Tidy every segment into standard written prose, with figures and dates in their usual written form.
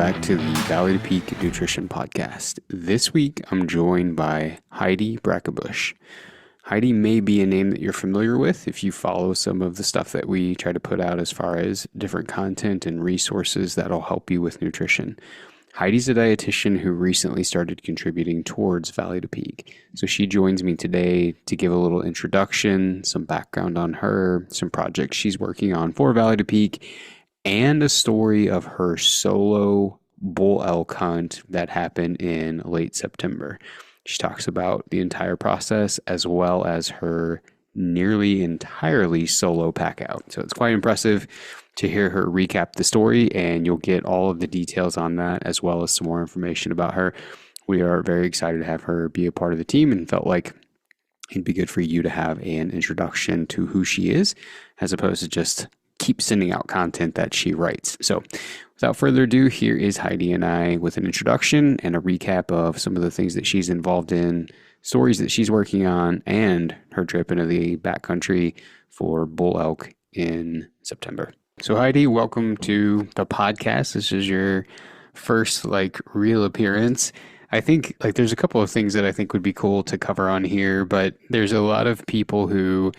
back to the Valley to Peak Nutrition Podcast. This week, I'm joined by Heidi Brackebusch. Heidi may be a name that you're familiar with if you follow some of the stuff that we try to put out as far as different content and resources that'll help you with nutrition. Heidi's a dietitian who recently started contributing towards Valley to Peak. So she joins me today to give a little introduction, some background on her, some projects she's working on for Valley to Peak, and a story of her solo bull elk hunt that happened in late September. She talks about the entire process as well as her nearly entirely solo pack out. So it's quite impressive to hear her recap the story, and you'll get all of the details on that as well as some more information about her. We are very excited to have her be a part of the team and felt like it'd be good for you to have an introduction to who she is as opposed to just keep sending out content that she writes. So without further ado, here is Heidi and I with an introduction and a recap of some of the things that she's involved in, stories that she's working on, and her trip into the backcountry for bull elk in September. So Heidi, welcome to the podcast. This is your first real appearance. I think there's a couple of things that I think would be cool to cover on here, but there's a lot of people who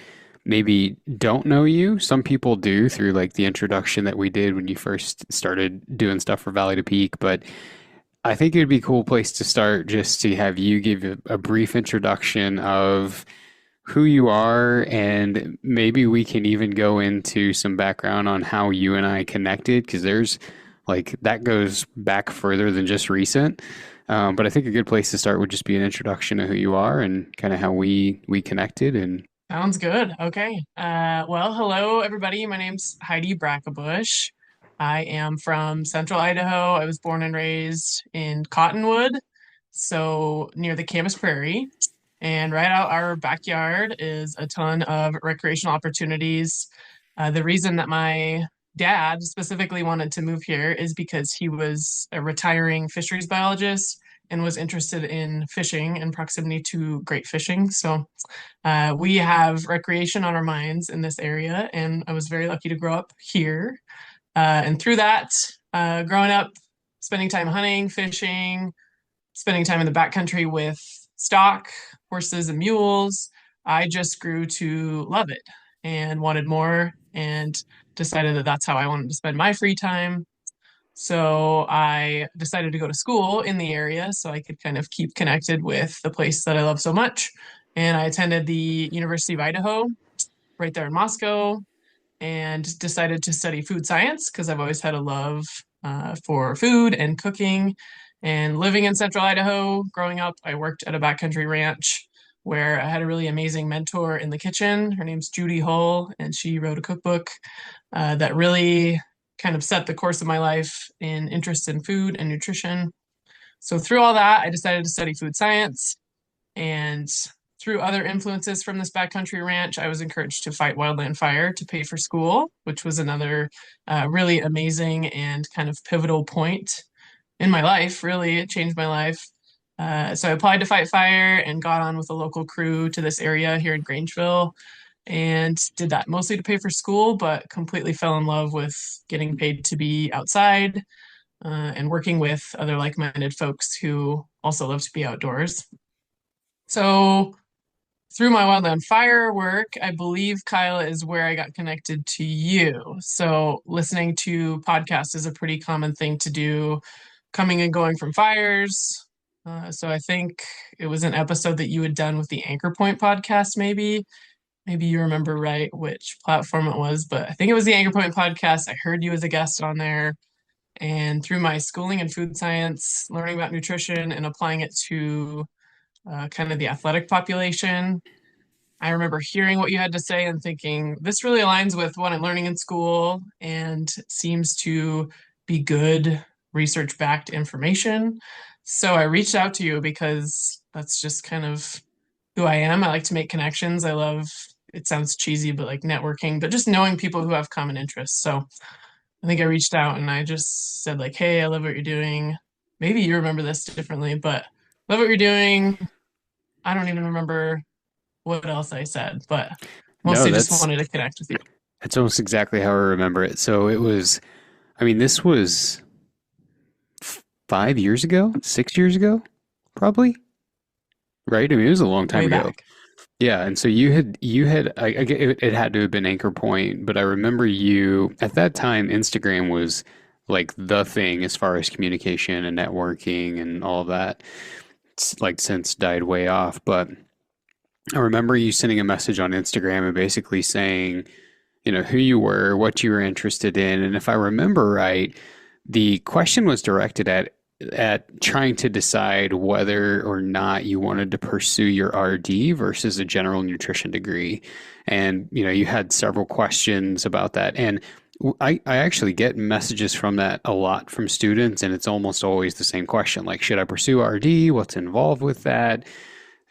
maybe don't know you. Some people do through the introduction that we did when you first started doing stuff for Valley to Peak. But I think it would be a cool place to start just to have you give a brief introduction of who you are, and maybe we can even go into some background on how you and I connected, because there's that goes back further than just recent. But I think a good place to start would just be an introduction of who you are and kind of how we connected. And Sounds good. Okay. Well, hello, everybody. My name's Heidi Brackebusch. I am from Central Idaho. I was born and raised in Cottonwood, so near the Camas Prairie. And right out our backyard is a ton of recreational opportunities. The reason that my dad specifically wanted to move here is because he was a retiring fisheries biologist and was interested in fishing in proximity to great fishing. So we have recreation on our minds in this area, and I was very lucky to grow up here. And through that, growing up, spending time hunting, fishing, spending time in the backcountry with stock, horses, and mules, I just grew to love it and wanted more, and decided that that's how I wanted to spend my free time. So I decided to go to school in the area so I could kind of keep connected with the place that I love so much. And I attended the University of Idaho right there in Moscow and decided to study food science because I've always had a love for food and cooking. And living in Central Idaho, growing up, I worked at a backcountry ranch where I had a really amazing mentor in the kitchen. Her name's Judy Hull, and she wrote a cookbook that really kind of set the course of my life in interest in food and nutrition. So through all that, I decided to study food science. And through other influences from this backcountry ranch, I was encouraged to fight wildland fire to pay for school, which was another really amazing and kind of pivotal point in my life. Really, it changed my life. So I applied to fight fire and got on with a local crew to this area here in Grangeville, and did that mostly to pay for school, but completely fell in love with getting paid to be outside and working with other like-minded folks who also love to be outdoors. So through my wildland fire work, I believe, Kyle, is where I got connected to you. So listening to podcasts is a pretty common thing to do, coming and going from fires. So I think it was an episode that you had done with the Anchor Point podcast, maybe. Maybe you remember right which platform it was, but I think it was the Anchor Point podcast. I heard you as a guest on there. And through my schooling in food science, learning about nutrition and applying it to kind of the athletic population, I remember hearing what you had to say and thinking, this really aligns with what I'm learning in school and seems to be good research-backed information. So I reached out to you because that's just kind of who I am. I like to make connections. I love, it sounds cheesy, but networking, but just knowing people who have common interests. So I think I reached out and I just said hey, I love what you're doing. Maybe you remember this differently, but love what you're doing. I don't even remember what else I said, but no, mostly just wanted to connect with you. That's almost exactly how I remember it. So it was, this was 5 years ago, 6 years ago, probably, right? I mean, it was a long time way ago. back. Yeah, and so you had it had to have been Anchor Point, but I remember you at that time Instagram was like the thing as far as communication and networking and all of that. It's like since died way off, but I remember you sending a message on Instagram and basically saying, who you were, what you were interested in, and if I remember right, the question was directed at trying to decide whether or not you wanted to pursue your RD versus a general nutrition degree. And, you had several questions about that. And I actually get messages from that a lot from students, and it's almost always the same question, like, should I pursue RD? What's involved with that?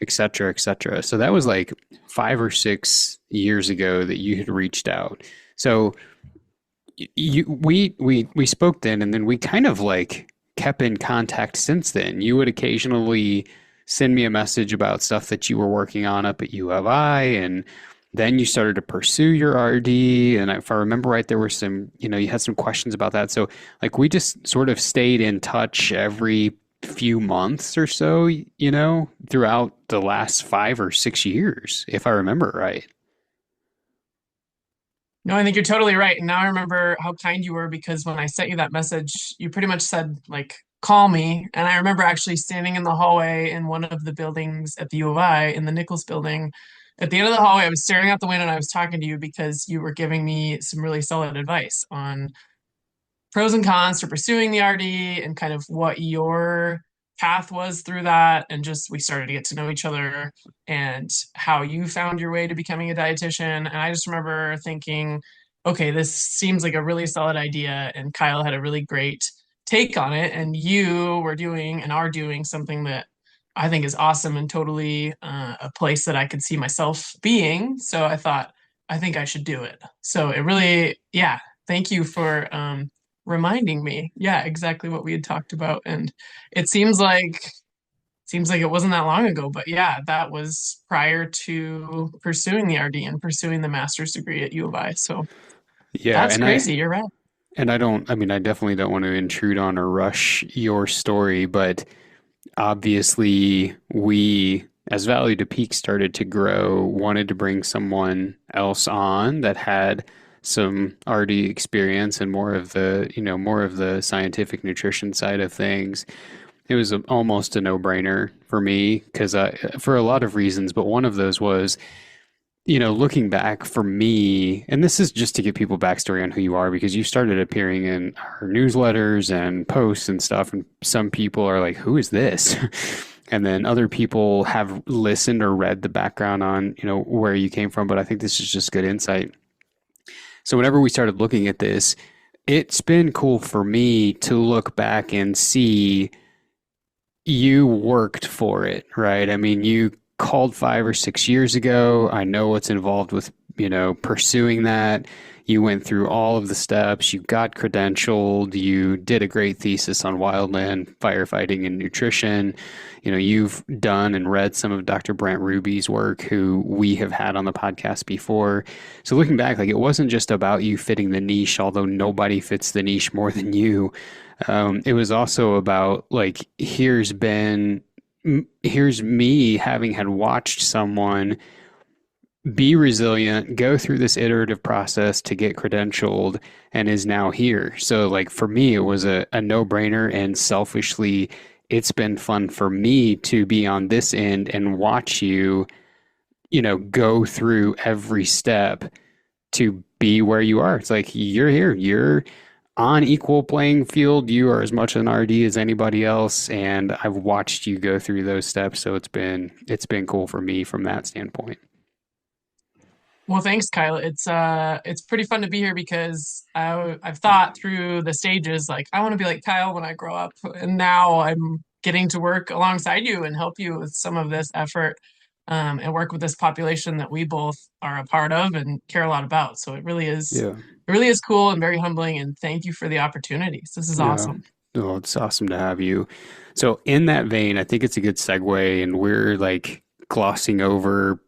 Et cetera, et cetera. So that was like 5 or 6 years ago that you had reached out. So we spoke then, and then we kind of like kept in contact since then. You would occasionally send me a message about stuff that you were working on up at U of I, and then you started to pursue your RD. And if I remember right, there were some, you had some questions about that. So like we just sort of stayed in touch every few months or so, throughout the last 5 or 6 years, if I remember right. No, I think you're totally right. And now I remember how kind you were because when I sent you that message, you pretty much said, like, call me. And I remember actually standing in the hallway in one of the buildings at the U of I, in the Nichols building. At the end of the hallway, I was staring out the window and I was talking to you because you were giving me some really solid advice on pros and cons to pursuing the RD and kind of what your path was through that. And just we started to get to know each other and how you found your way to becoming a dietitian. And I just remember thinking, okay, this seems like a really solid idea. And Kyle had a really great take on it. And you were doing and are doing something that I think is awesome and totally a place that I could see myself being. So I thought, I think I should do it. So it really, yeah, thank you for reminding me. Yeah, exactly what we had talked about. And it seems like it wasn't that long ago, but yeah, that was prior to pursuing the RD and pursuing the master's degree at U of I. So Yeah, that's and I crazy. You're right. and I don't I mean I definitely don't want to intrude on or rush your story, but obviously we as Valley to Peak started to grow, wanted to bring someone else on that had some RD experience and more of the scientific nutrition side of things. It was almost a no-brainer for me because for a lot of reasons, but one of those was, looking back for me, and this is just to give people backstory on who you are because you started appearing in our newsletters and posts and stuff, and some people are like, "Who is this?" And then other people have listened or read the background on, where you came from, but I think this is just good insight. So whenever we started looking at this, it's been cool for me to look back and see you worked for it, right? I mean, you called 5 or 6 years ago. I know what's involved with, pursuing that. You went through all of the steps. You got credentialed. You did a great thesis on wildland firefighting and nutrition. You've done and read some of Dr. Brant Ruby's work, who we have had on the podcast before. So looking back, like it wasn't just about you fitting the niche, although nobody fits the niche more than you. It was also about like, here's me having had watched someone be resilient, go through this iterative process to get credentialed, and is now here. So, like, for me, it was a no brainer. And selfishly, it's been fun for me to be on this end and watch you, go through every step to be where you are. It's like you're here, you're on equal playing field. You are as much an RD as anybody else, and I've watched you go through those steps. So it's been cool for me from that standpoint. Well, thanks, Kyle. It's pretty fun to be here because I've thought through the stages like I want to be like Kyle when I grow up, and now I'm getting to work alongside you and help you with some of this effort, and work with this population that we both are a part of and care a lot about. So Yeah. it really is cool and very humbling. And thank you for the opportunities. This is Yeah. awesome. Well, it's awesome to have you. So in that vein, I think it's a good segue, and we're like glossing over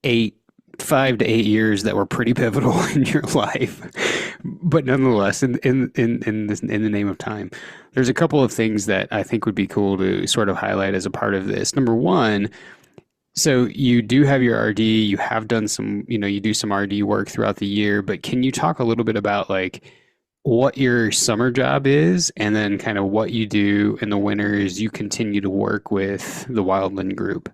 8, 5 to 8 years that were pretty pivotal in your life. But nonetheless, in the name of time, there's a couple of things that I think would be cool to sort of highlight as a part of this. Number one, so you do have your RD, you have done some, you do some RD work throughout the year, but can you talk a little bit about like what your summer job is and then kind of what you do in the winters you continue to work with the Wildland group?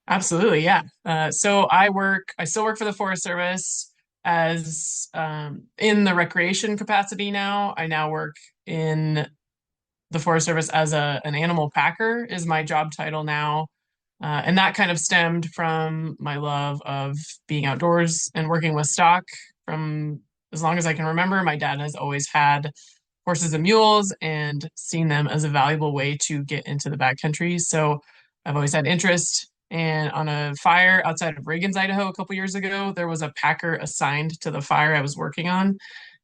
Absolutely, yeah. I still work for the Forest Service as in the recreation capacity now. I now work in the Forest Service as an animal packer is my job title now. And that kind of stemmed from my love of being outdoors and working with stock from as long as I can remember. My dad has always had horses and mules and seen them as a valuable way to get into the backcountry. So I've always had interest. And on a fire outside of Reagan's, Idaho, a couple years ago, there was a packer assigned to the fire I was working on.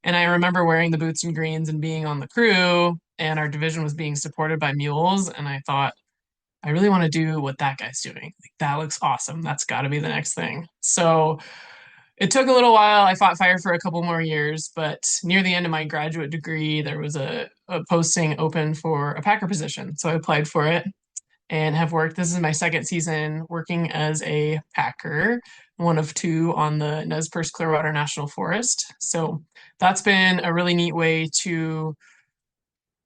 And I remember wearing the boots and greens and being on the crew, and our division was being supported by mules. And I thought, I really want to do what that guy's doing. Like, that looks awesome. That's got to be the next thing. So it took a little while. I fought fire for a couple more years, but near the end of my graduate degree, there was a posting open for a packer position. So I applied for it and have worked. This is my second season working as a packer, one of two on the Nez Perce Clearwater National Forest. So that's been a really neat way to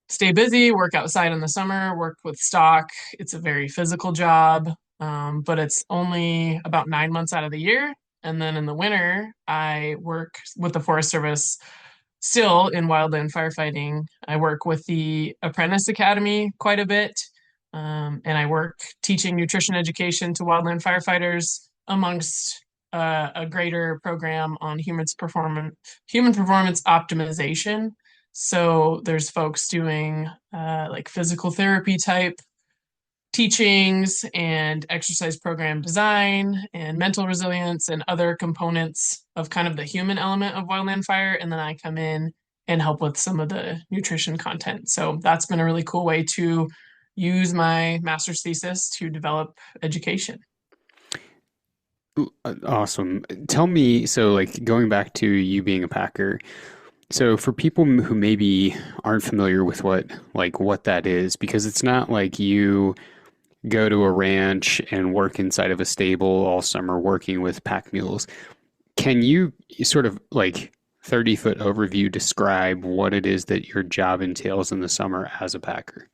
stay busy, work outside in the summer, work with stock. It's a very physical job, but it's only about 9 months out of the year. And then in the winter, I work with the Forest Service still in wildland firefighting. I work with the Apprentice Academy quite a bit, and I work teaching nutrition education to wildland firefighters amongst a greater program on human performance optimization. So there's folks doing like physical therapy type teachings and exercise program design and mental resilience and other components of kind of the human element of wildland fire. And then I come in and help with some of the nutrition content. So that's been a really cool way to use my master's thesis to develop education. Awesome. Tell me, so like going back to you being a packer, so for people who maybe aren't familiar with what that is, because it's not like you go to a ranch and work inside of a stable all summer working with pack mules. Can you sort of like 30-foot overview describe what it is that your job entails in the summer as a packer?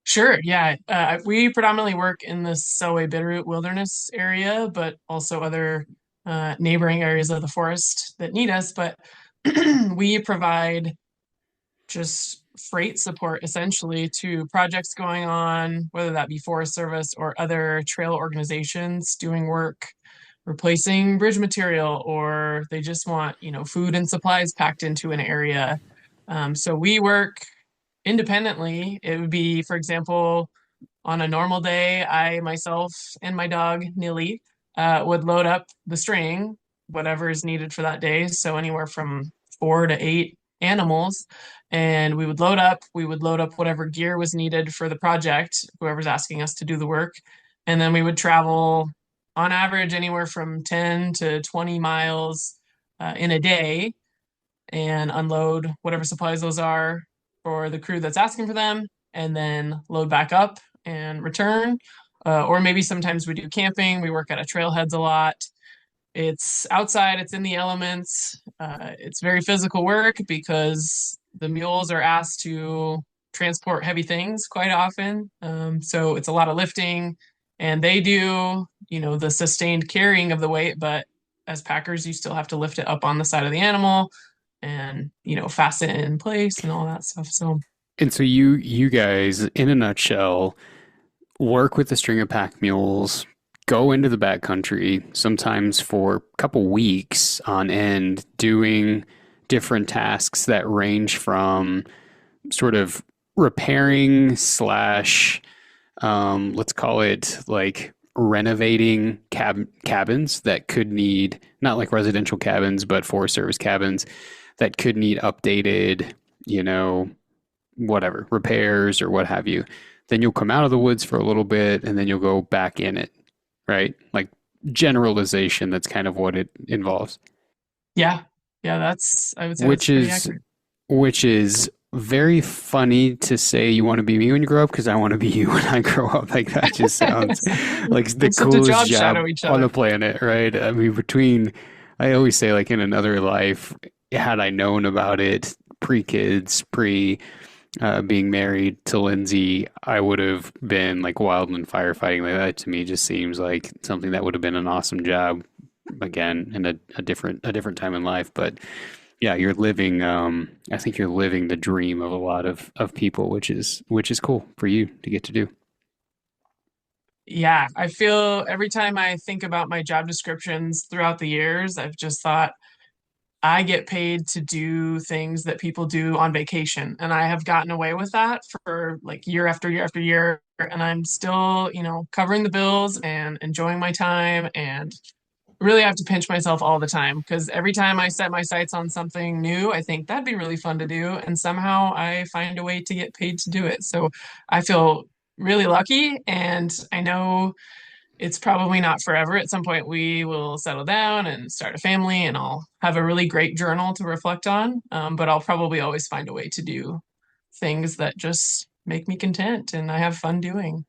Sure, yeah. We predominantly work in the Selway Bitterroot Wilderness area, but also other neighboring areas of the forest that need us. But we provide just freight support essentially to projects going on, whether that be Forest Service or other trail organizations doing work, replacing bridge material, or they just want, food and supplies packed into an area. So we work independently. It would be, for example, on a normal day, I myself and my dog, Nilly, would load up the string, whatever is needed for that day. So anywhere from 4 to 8 animals. And we would load up whatever gear was needed for the project, whoever's asking us to do the work. And then we would travel on average anywhere from 10 to 20 miles in a day and unload whatever supplies those are for the crew that's asking for them, and then load back up and return. Or maybe sometimes we do camping. We work at a trailheads a lot. It's outside, it's in the elements. It's very physical work because the mules are asked to transport heavy things quite often. So it's a lot of lifting, and they do, the sustained carrying of the weight, but as packers, you still have to lift it up on the side of the animal and fasten it in place and all that stuff. So And so you guys, in a nutshell, work with the string of pack mules, go into the backcountry, sometimes for a couple weeks on end, doing different tasks that range from sort of repairing slash, let's call it like renovating cabins that could need, not like residential cabins, but Forest Service cabins that could need updated, you know, whatever, repairs or what have you. Then you'll come out of the woods for a little bit and then you'll go back in it, right? Like generalization, that's kind of what it involves. yeah, Yeah, I would say that's which pretty is accurate. which is very funny to say you want to be me when you grow up because I want to be you when I grow up. Like that just sounds like the We'll just have to coolest job job shadow each on other. the planet, right? I mean, I always say like in another life, had I known about it pre-kids, pre being married to Lindsay, I would have been like wildland firefighting. Like that to me just seems like something that would have been an awesome job again in a different time in life. But yeah, you're living I think you're living the dream of a lot of people, which is cool for you to get to do. Yeah, I feel every time I think about my job descriptions throughout the years, I've just thought I get paid to do things that people do on vacation. And I have gotten away with that for like year after year after year. And I'm still, covering the bills and enjoying my time. And really, I have to pinch myself all the time because every time I set my sights on something new, I think that'd be really fun to do. And somehow I find a way to get paid to do it. So I feel really lucky. And I know it's probably not forever. At some point, we will settle down and start a family, and I'll have a really great journal to reflect on. But I'll probably always find a way to do things that just make me content and I have fun doing.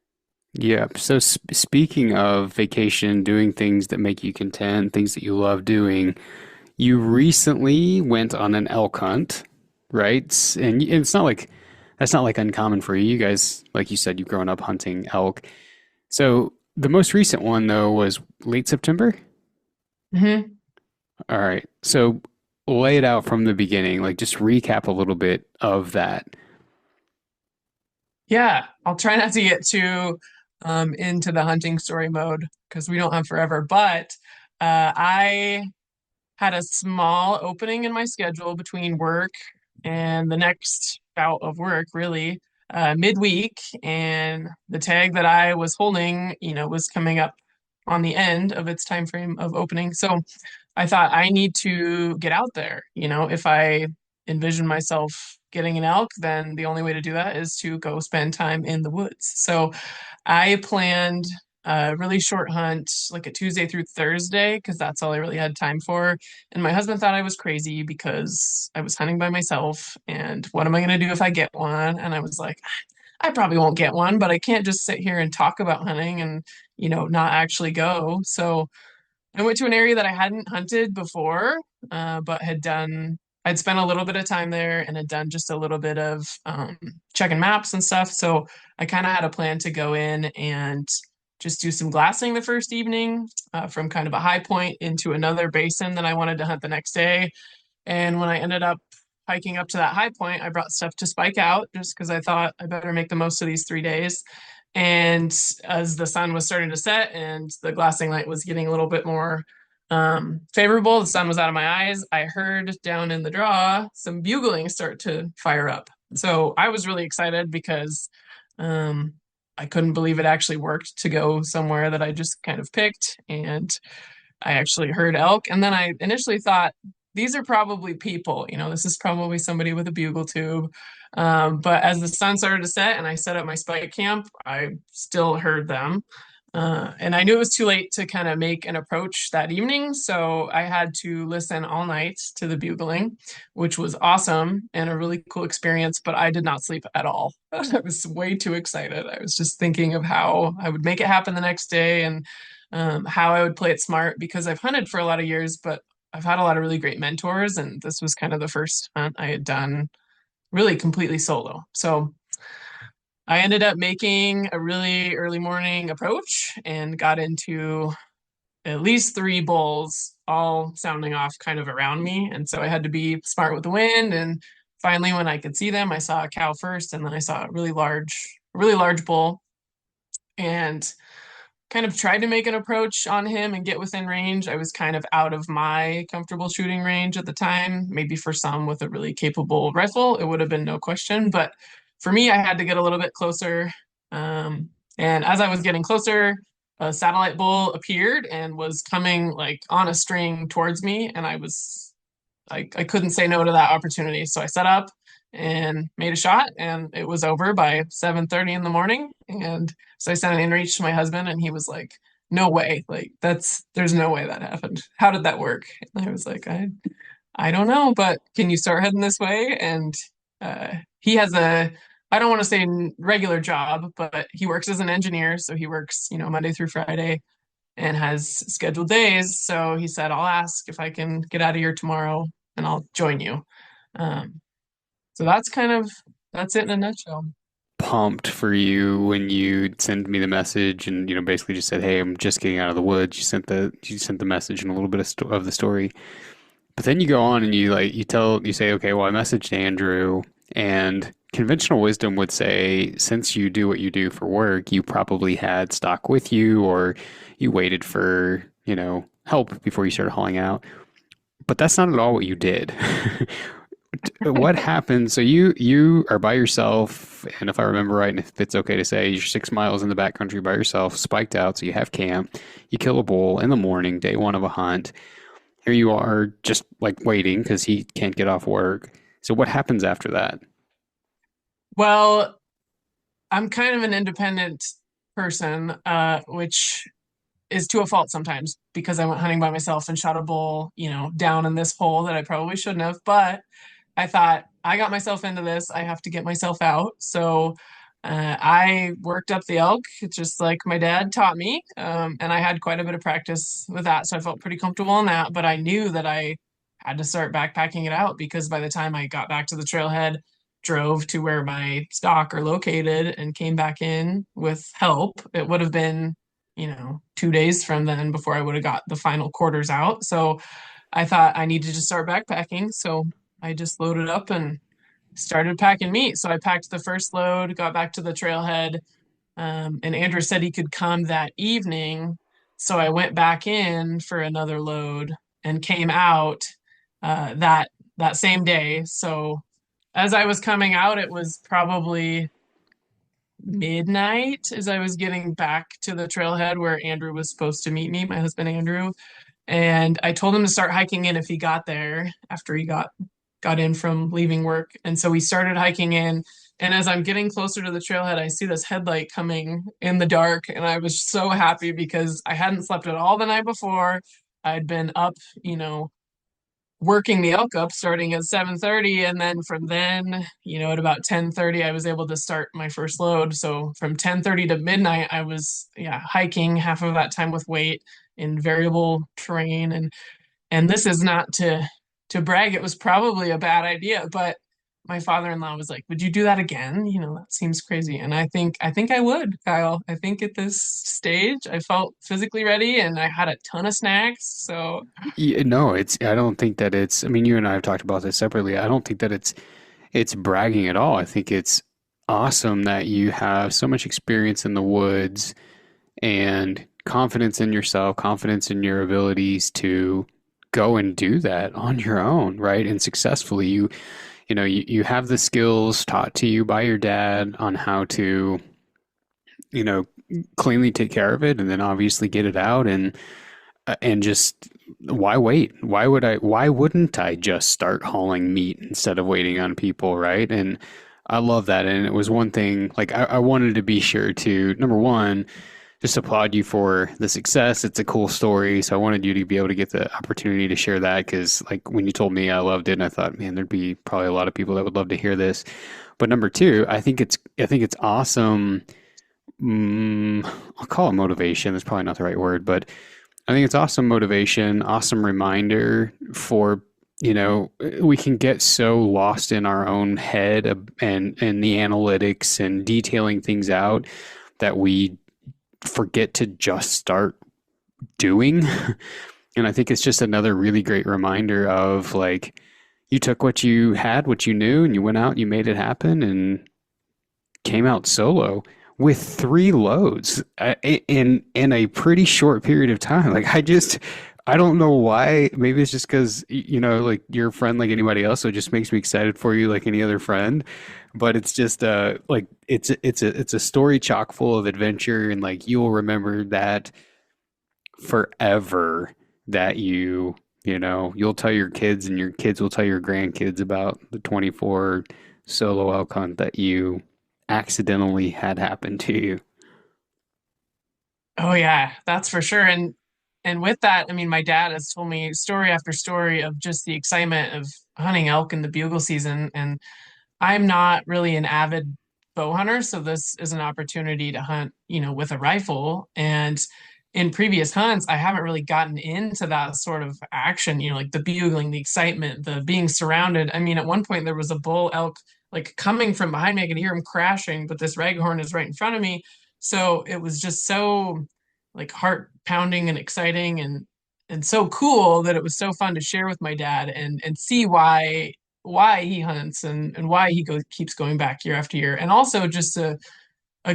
Yeah. So speaking of vacation, doing things that make you content, things that you love doing, you recently went on an elk hunt, right? And it's not like that's not like uncommon for you. You guys, like you said, you've grown up hunting elk. So the most recent one though was late September. Hmm. All right. So lay it out from the beginning, like just recap a little bit of that. Yeah, I'll try not to get too into the hunting story mode because we don't hunt forever. But I had a small opening in my schedule between work and the next bout of work, really, midweek. And the tag that I was holding, was coming up on the end of its time frame of opening. So I thought I need to get out there. If I envision myself getting an elk, then the only way to do that is to go spend time in the woods. So I planned a really short hunt, like a Tuesday through Thursday, because that's all I really had time for. And my husband thought I was crazy because I was hunting by myself. And what am I going to do if I get one? And I was like, I probably won't get one, but I can't just sit here and talk about hunting and, not actually go. So I went to an area that I hadn't hunted before, but I'd spent a little bit of time there and had done just a little bit of checking maps and stuff. So I kind of had a plan to go in and just do some glassing the first evening from kind of a high point into another basin that I wanted to hunt the next day. And when I ended up hiking up to that high point, I brought stuff to spike out just because I thought I better make the most of these 3 days. And as the sun was starting to set and the glassing light was getting a little bit more favorable, the sun was out of my eyes. I heard down in the draw some bugling start to fire up. So I was really excited because um, I couldn't believe it actually worked to go somewhere that I just kind of picked. And I actually heard elk. And then I initially thought, these are probably people. This is probably somebody with a bugle tube. But as the sun started to set and I set up my spike camp, I still heard them. And I knew it was too late to kind of make an approach that evening. So I had to listen all night to the bugling, which was awesome and a really cool experience. But I did not sleep at all. I was way too excited. I was just thinking of how I would make it happen the next day and how I would play it smart because I've hunted for a lot of years, but I've had a lot of really great mentors. And this was kind of the first hunt I had done really completely solo. So I ended up making a really early morning approach and got into at least three bulls, all sounding off kind of around me. And so I had to be smart with the wind. And finally, when I could see them, I saw a cow first, and then I saw a really large bull, and kind of tried to make an approach on him and get within range. I was kind of out of my comfortable shooting range at the time. Maybe for some with a really capable rifle, it would have been no question. But for me, I had to get a little bit closer. And as I was getting closer, a satellite bull appeared and was coming like on a string towards me. And I couldn't say no to that opportunity. So I set up and made a shot, and it was over by 7:30 in the morning. And so I sent an in reach to my husband, and he was like, "No way! Like there's no way that happened. How did that work?" And I was like, I don't know, but can you start heading this way? And he has I don't want to say regular job, but he works as an engineer. So he works, Monday through Friday and has scheduled days. So he said, I'll ask if I can get out of here tomorrow and I'll join you. Um, so that's it in a nutshell. Pumped for you when you sent me the message and basically just said, "Hey, I'm just getting out of the woods." You sent the message and a little bit of the story. But then you go on and you say, "Okay, well, I messaged Andrew," and conventional wisdom would say, since you do what you do for work, you probably had stock with you or you waited for, help before you started hauling out. But that's not at all what you did. What happened? So you are by yourself, and if I remember right, and if it's okay to say, you're 6 miles in the backcountry by yourself, spiked out, so you have camp. You kill a bull in the morning, day one of a hunt. Here you are, just like waiting because he can't get off work. So what happens after that? Well, I'm kind of an independent person, which is to a fault sometimes because I went hunting by myself and shot a bull, down in this hole that I probably shouldn't have. But I thought I got myself into this. I have to get myself out. So I worked up the elk just like my dad taught me. And I had quite a bit of practice with that. So I felt pretty comfortable in that. But I knew that I had to start backpacking it out because by the time I got back to the trailhead, drove to where my stock are located and came back in with help, it would have been 2 days from then before I would have got the final quarters out. So I thought I needed to start backpacking. So I just loaded up and started packing meat. So I packed the first load, got back to the trailhead, and Andrew said he could come that evening. So I went back in for another load and came out that same day. So as I was coming out, it was probably midnight as I was getting back to the trailhead where Andrew was supposed to meet me, my husband Andrew. And I told him to start hiking in if he got there after he got in from leaving work. And so we started hiking in. And as I'm getting closer to the trailhead, I see this headlight coming in the dark. And I was so happy because I hadn't slept at all the night before. I'd been up, working the elk up starting at 7:30, and then from then at about 10:30 I was able to start my first load. So from 10:30 to midnight I was, yeah, hiking half of that time with weight in variable terrain. And this is not to brag, it was probably a bad idea, but my father-in-law was like, would you do that again? That seems crazy. And I think I would, Kyle. I think at this stage I felt physically ready and I had a ton of snacks. So Yeah, no, I don't think that it's, I mean, you and I have talked about this separately. I don't think that it's bragging at all. I think it's awesome that you have so much experience in the woods and confidence in yourself, confidence in your abilities to go and do that on your own, right? And successfully. You have the skills taught to you by your dad on how to, you know, cleanly take care of it and then obviously get it out and just why wait? Why wouldn't I just start hauling meat instead of waiting on people, right? And I love that. And it was one thing, like I wanted to be sure to, number one, just applaud you for the success. It's a cool story. So I wanted you to be able to get the opportunity to share that because like when you told me I loved it and I thought, man, there'd be probably a lot of people that would love to hear this. But number two, I think it's awesome. I'll call it motivation. That's probably not the right word, but I think it's awesome motivation, awesome reminder for, we can get so lost in our own head and the analytics and detailing things out that we forget to just start doing. And I think it's just another really great reminder of like you took what you had, what you knew, and you went out, you made it happen, and came out solo with three loads in a pretty short period of time. I don't know why. Maybe it's just because like you're a friend like anybody else, so it just makes me excited for you like any other friend. But it's just like it's a story chock full of adventure, and like you'll remember that forever. That you'll tell your kids, and your kids will tell your grandkids about the 24 solo elk hunt that you accidentally had happened to you. oh yeah, that's for sure. And and with that, I mean, my dad has told me story after story of just the excitement of hunting elk in the bugle season. And I'm not really an avid bow hunter, so this is an opportunity to hunt, with a rifle. And in previous hunts, I haven't really gotten into that sort of action, like the bugling, the excitement, the being surrounded. I mean, at one point there was a bull elk like coming from behind me. I could hear him crashing, but this raghorn is right in front of me. So it was just so like heart pounding and exciting and so cool that it was so fun to share with my dad and see why he hunts and why he keeps going back year after year. And also just a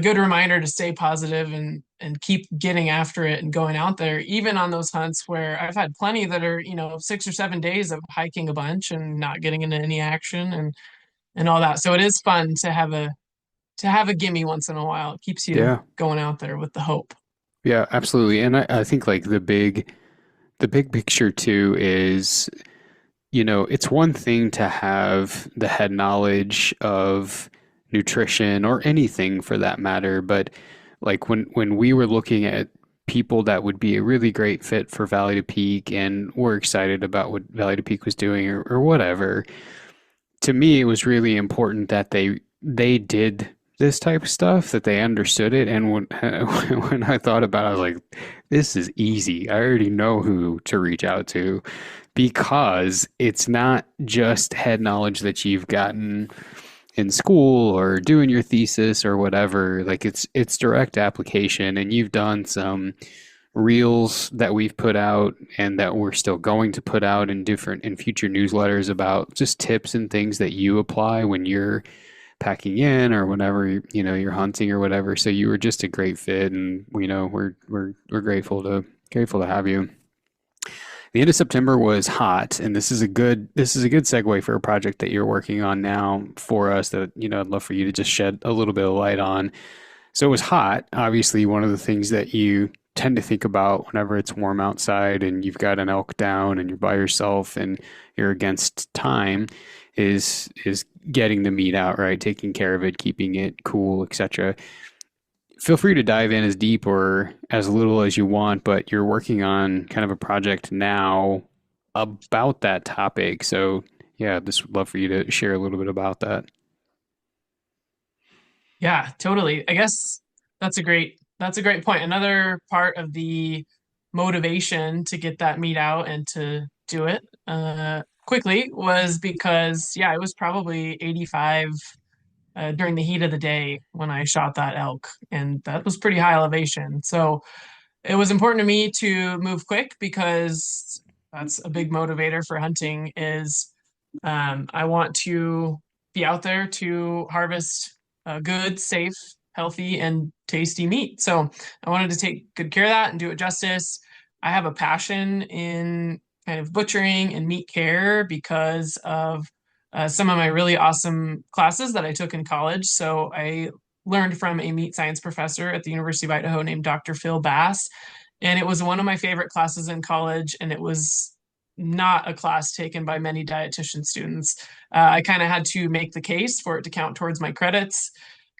good reminder to stay positive and keep getting after it and going out there, even on those hunts where I've had plenty that are, 6 or 7 days of hiking a bunch and not getting into any action and all that. So it is fun to have a gimme once in a while. It keeps you Yeah. going out there with the hope. Yeah, absolutely. And I think like the big picture too is, it's one thing to have the head knowledge of nutrition or anything for that matter, but like when we were looking at people that would be a really great fit for Valley to Peak and were excited about what Valley to Peak was doing or whatever, to me it was really important that they did this type of stuff, that they understood it. And when when I thought about it, I was like, this is easy. I already know who to reach out to because it's not just head knowledge that you've gotten in school or doing your thesis or whatever. Like it's direct application, and you've done some reels that we've put out and that we're still going to put out in future newsletters about just tips and things that you apply when you're packing in or whenever you're hunting or whatever. So you were just a great fit, and we're grateful to have you. The end of September was hot, and this is a good segue for a project that you're working on now for us that I'd love for you to just shed a little bit of light on. So it was hot. Obviously, one of the things that you tend to think about whenever it's warm outside and you've got an elk down and you're by yourself and you're against time is getting the meat out, right? Taking care of it, keeping it cool, etc. Feel free to dive in as deep or as little as you want, but you're working on kind of a project now about that topic. So, yeah, just would love for you to share a little bit about that. Yeah, totally. I guess that's a great point. Another part of the motivation to get that meat out and to do it quickly was because yeah, it was probably 85 during the heat of the day when I shot that elk, and that was pretty high elevation. So it was important to me to move quick because that's a big motivator for hunting is I want to be out there to harvest good, safe, healthy, and tasty meat. So I wanted to take good care of that and do it justice. I have a passion in kind of butchering and meat care because of some of my really awesome classes that I took in college. So I learned from a meat science professor at the University of Idaho named Dr. Phil Bass. And it was one of my favorite classes in college. And it was not a class taken by many dietitian students. I kind of had to make the case for it to count towards my credits.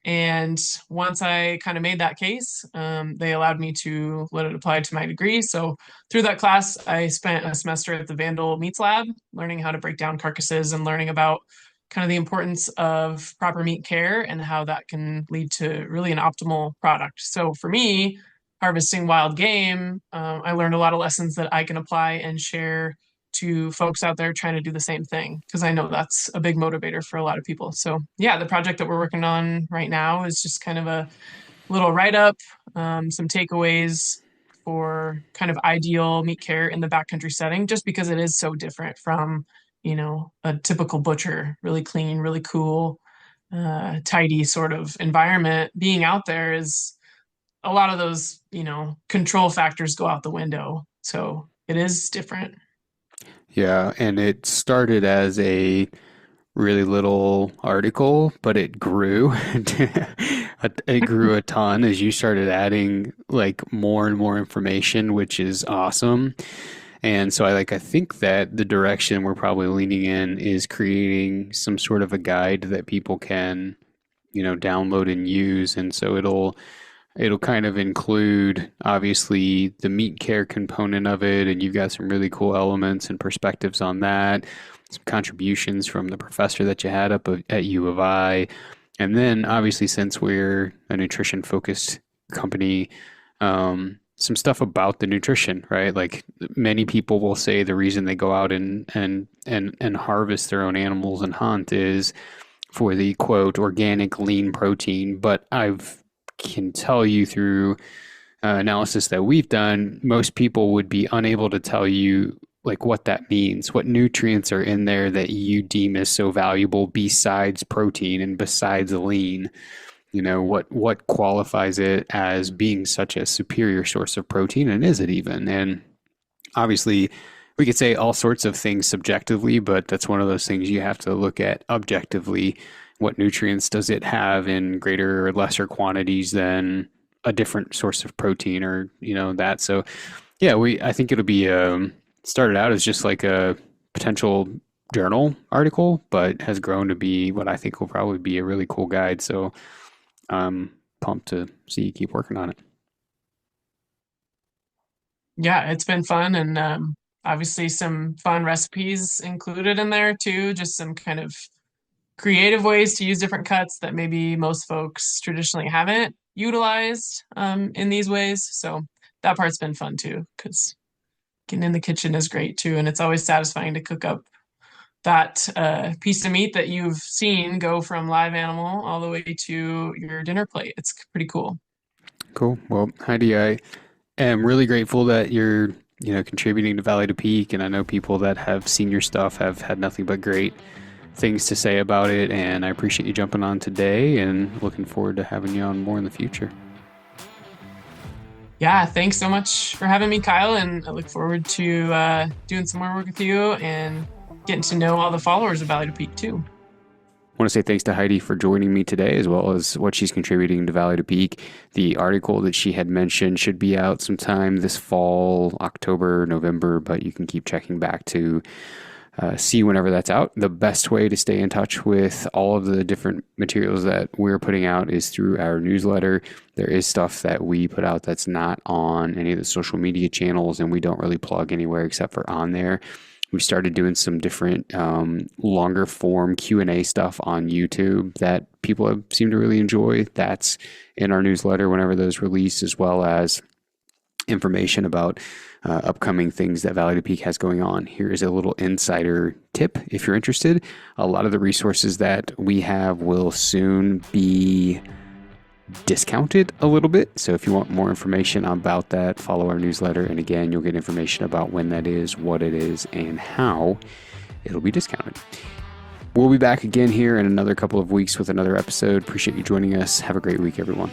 And once I kind of made that case, they allowed me to let it apply to my degree. So through that class, I spent a semester at the Vandal Meats Lab, learning how to break down carcasses and learning about kind of the importance of proper meat care and how that can lead to really an optimal product. So for me, harvesting wild game, I learned a lot of lessons that I can apply and share to folks out there trying to do the same thing because I know that's a big motivator for a lot of people. So yeah, the project that we're working on right now is just kind of a little write up, some takeaways for kind of ideal meat care in the backcountry setting, just because it is so different from a typical butcher, really clean, really cool, tidy sort of environment. Being out there is a lot of those control factors go out the window, so it is different. Yeah, and it started as a really little article, but it grew. It grew a ton as you started adding like more and more information, which is awesome. And so I think that the direction we're probably leaning in is creating some sort of a guide that people can, download and use. And so it'll it'll kind of include obviously the meat care component of it, and you've got some really cool elements and perspectives on that, some contributions from the professor that you had up at U of I. And then obviously, since we're a nutrition focused company, some stuff about the nutrition, right? Like many people will say the reason they go out and harvest their own animals and hunt is for the quote organic lean protein. But I've can tell you through analysis that we've done, most people would be unable to tell you like what that means, what nutrients are in there that you deem as so valuable besides protein and besides lean. You know, what qualifies it as being such a superior source of protein, and is it even? And obviously, we could say all sorts of things subjectively, but that's one of those things you have to look at objectively. What nutrients does it have in greater or lesser quantities than a different source of protein, or that? So, yeah, I think it'll be started out as just like a potential journal article, but has grown to be what I think will probably be a really cool guide. So I'm pumped to see you keep working on it. Yeah, it's been fun, and obviously some fun recipes included in there too. Just some kind of creative ways to use different cuts that maybe most folks traditionally haven't utilized in these ways. So that part's been fun too, because getting in the kitchen is great too, and it's always satisfying to cook up that piece of meat that you've seen go from live animal all the way to your dinner plate. It's pretty cool. Cool. Well, Heidi, I am really grateful that you're, contributing to Valley to Peak, and I know people that have seen your stuff have had nothing but great things to say about it, and I appreciate you jumping on today and looking forward to having you on more in the future. Yeah, thanks so much for having me, Kyle, and I look forward to doing some more work with you and getting to know all the followers of Valley to Peak too. I want to say thanks to Heidi for joining me today, as well as what she's contributing to Valley to Peak. The article that she had mentioned should be out sometime this fall, October, November, but you can keep checking back to see whenever that's out. The best way to stay in touch with all of the different materials that we're putting out is through our newsletter. There is stuff that we put out that's not on any of the social media channels, and we don't really plug anywhere except for on there. We started doing some different longer form Q&A stuff on YouTube that people have seemed to really enjoy. That's in our newsletter whenever those release, as well as information about upcoming things that Valley to Peak has going on. Here is a little insider tip if you're interested. A lot of the resources that we have will soon be discounted a little bit. So if you want more information about that, follow our newsletter. And again, you'll get information about when that is, what it is, and how it'll be discounted. We'll be back again here in another couple of weeks with another episode. Appreciate you joining us. Have a great week, everyone.